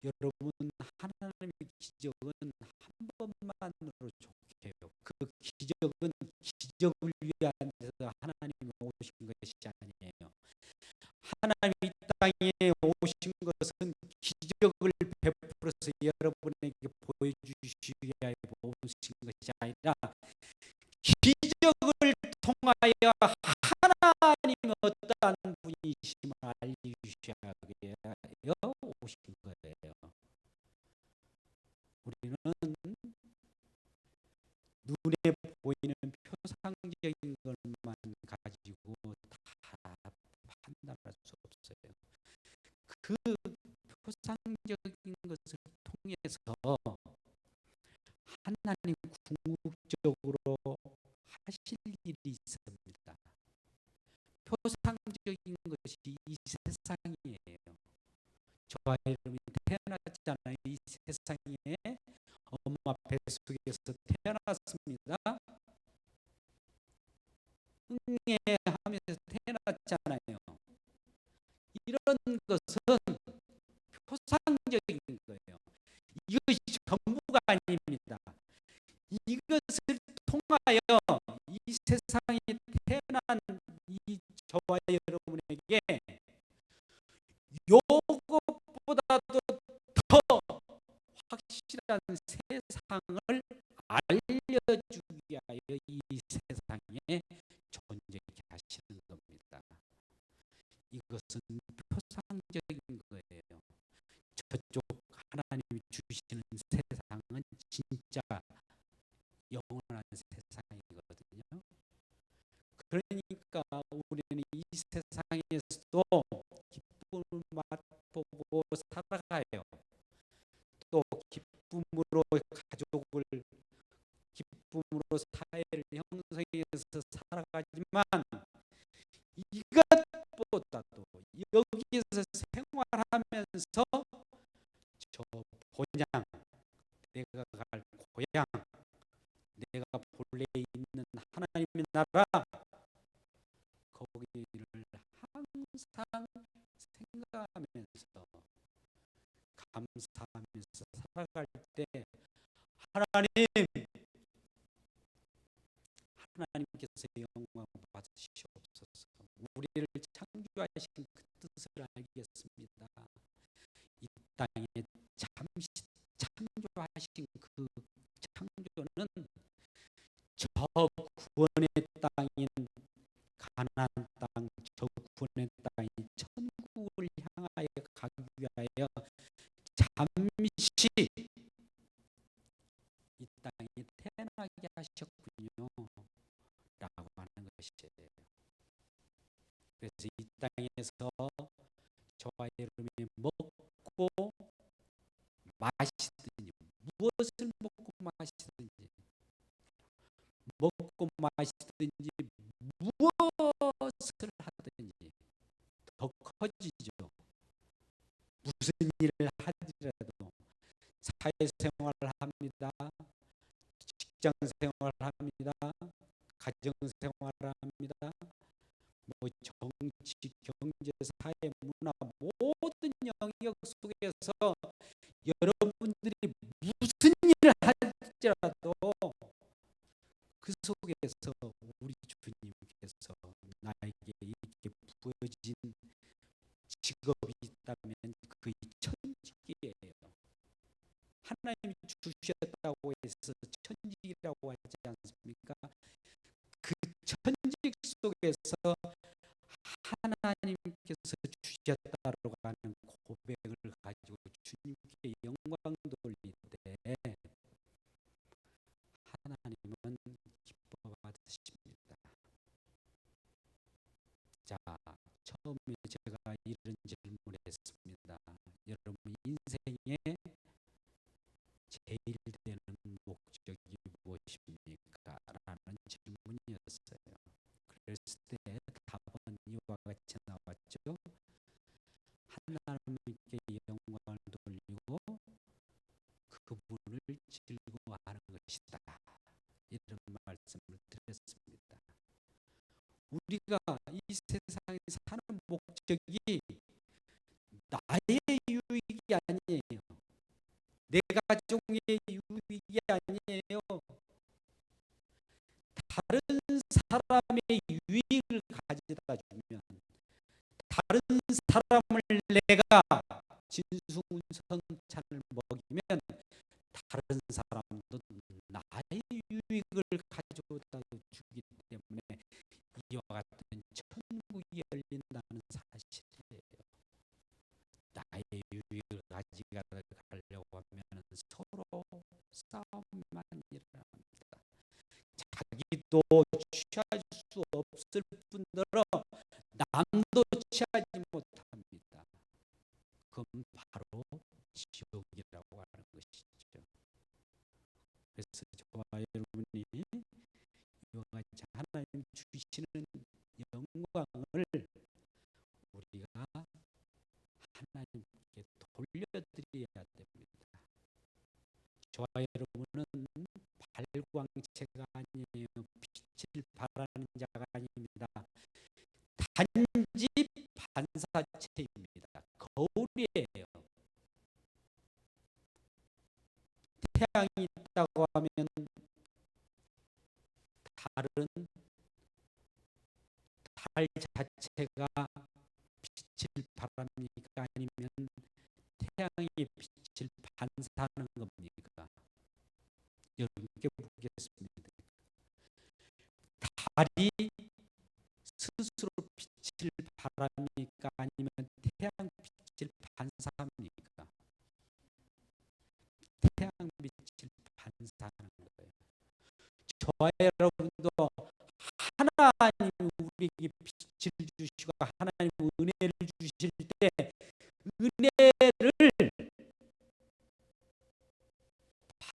여러분, 하나님의 기적은 한 번만으로 좋게요. 그 기적은 기적을 위한 데서 하나님이 오신 것이 아니에요. 하나님이 이 땅에 오신 것은 기적을 베풀어서 여러분에게 보여주시기 위하여 오신 것이 아니라 기적을 통하여 하나님 어떠한 분이심을 알려주셔야 오신 거예요. 우리는 눈에 보이는 표상적인 것만 가지고 다 판단할 수 없어요. 그 표상적인 것을 통해서 하나님 궁극적으로 하실 일이 있습니다. 표상적인 것이 이 세상이에요. 저와 여러분이 태어났잖아요. 이 세상에 엄마 뱃속에서 태어났습니다. 응애하면서 태어났잖아요. 이런 것은 표상적인 거예요. 이것이 전부가 아닙니다. 이것을 통하여 이 세상에 태어난 이 저와 여러분에게 요것보다도 더 확실한 세상을 알려주기 위하여 이 세상에 존재케 하시는 겁니다. 이것은 표상적인 거예요. 저쪽 하나님이 주시는 세상은 진짜 영원한 세상이거든요. 그러니까 우리는 이 세상에서도 기쁨을 맛보고 살아가요. 또 기쁨으로 가족을, 기쁨으로 사회를 형성해서 살아가지만 이것보다도 여기에서 생활하면서 저 본향, 내가 갈 고향, 내가 본래 있는 하나님의 나라, 거기를 항상 생각하면서 감사하면서 살아갈 때 하나님께서 영광 받으시옵소서. 우리를 창조하신 그 뜻을 알겠습니다. 이 땅에 잠시 창조하신 그 창조는 저 구원의 땅인 가나안 땅, 저 구원의 땅인 천국을 향하여 가기 위하여 잠시 이 땅에 태어나게 하셨군요 라고 하는 것이에요. 그래서 이 땅에서 저와 여러분이 먹고 마시든지, 무엇을 먹고 마시든지, 먹고 마시든지 무엇을 하든지 더 커지죠. 무슨 일을 하더라도 사회생활을 합니다. 직장생활을 합니다. 가정생활을 합니다. 뭐 정치, 경제, 사회, 문화 모든 영역 속에서 여러분들이 무슨 일을 할지라도 그 속에서 우리 주님께서 나에게 이렇게 부어진 직업이 있다면 그게 천직이에요. 하나님이 주셨다고 해서 천직이라고 하지 않습니까? 그 천직 속에서 하나님께서 주셨다고 하는 고백을 가지고 주님께 영광 돌릴 때 하나님은 자, 처음에 제가 이런 질문을 했습니다. 여러분 인생에 제일 되는 목적이 무엇입니까? 라는 질문이었어요. 그랬을 때 답은 이와 같이 나왔죠. 하나님께 영광을 돌리고 그분을 즐거워하는 것이다. 이런 말씀을 드렸습니다. 우리가 이 세상에 사는 목적이 나의 유익이 아니에요. 내 가정의 유익이 아니에요. 다른 사람의 유익을 가져다 주면, 다른 사람을 내가 진수성찬을 먹이면 다른 사람도 나의 유익을 가져다 주기 때문에 이와 같은 천국이 열린다는 사실이에요. 나의 유익을 가져가려고 하면 서로 싸움만 일어납니다. 자기도 취할 수 없을 뿐더러 남도 취하지 못합니다. 그건 바로 지옥이라고 하는 것이죠. 그래서 저와 여러분이 이와 같이 하나님 주시는 영광을 우리가 하나님께 돌려드려야 됩니다. 저와 여러분은 발광체가 아니에요. 빛을 발하는 자가 아닙니다. 단지 반사체입니다. 거울이에요. 태양이 있다고 하면 다른 달 자체가 빛을 발합니까? 아니면 태양의 빛을 반사하는 겁니까? 여러분께 묻겠습니다. 달이 스스로 빛을 발합니까? 아니면 태양 빛을 반사합니까? 태양 빛을 반사하는 거예요. 저와 여러분도 하나님 우리에게 빛을 주시고 하나님 은혜를 주실 때 은혜를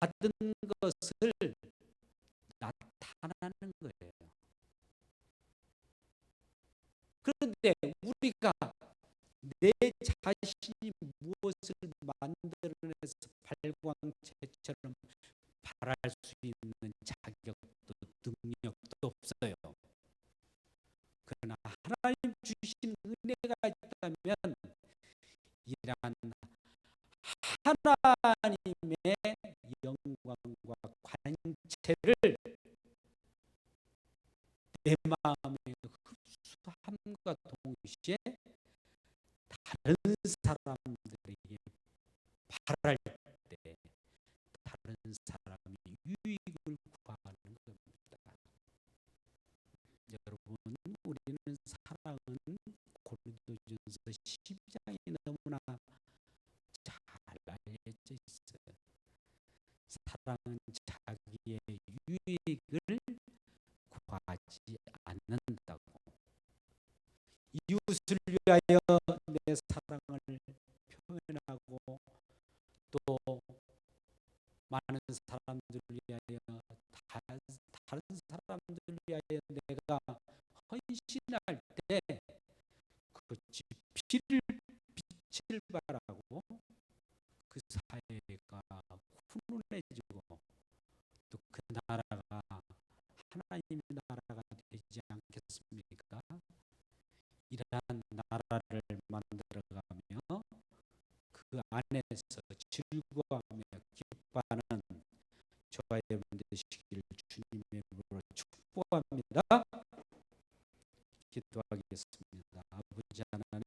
받은 것을 나타나는 거예요. 그런데 우리가 내 자신이 무엇을 만들어내서 발광체처럼 발할 수 있는 자격도 능력도 없어요. 그러나 하나님 주신 은혜가 있다면 이러한 하나님의 영광과 관체를 내 마음에 흡수함과 동시에 다른 사람들에게 바랄 때 다른 사람이 유익을 구하는 겁니다. 여러분, 우리는 사랑은 고린도전서 12장이 너무나 잘 알려져 있어요. 사랑은 자기의 유익을 구하지 않는다고. 이웃을 위하여 내 사랑을 표현하고 또 많은 사람들을 위하여 다른 사람들을 위하여 내가 헌신할 때 그것이 빛을 발하고 그 사회가 훈훈해지고 또 그 나라가 하나님의 나라가 되지 않겠습니까? 이러한 나라를 만들어가며 그 안에서 즐거워하며 기뻐하는 저와 여러분 되시길 주님의 이름으로 축복합니다. 기도하겠습니다. 아버지 하나님,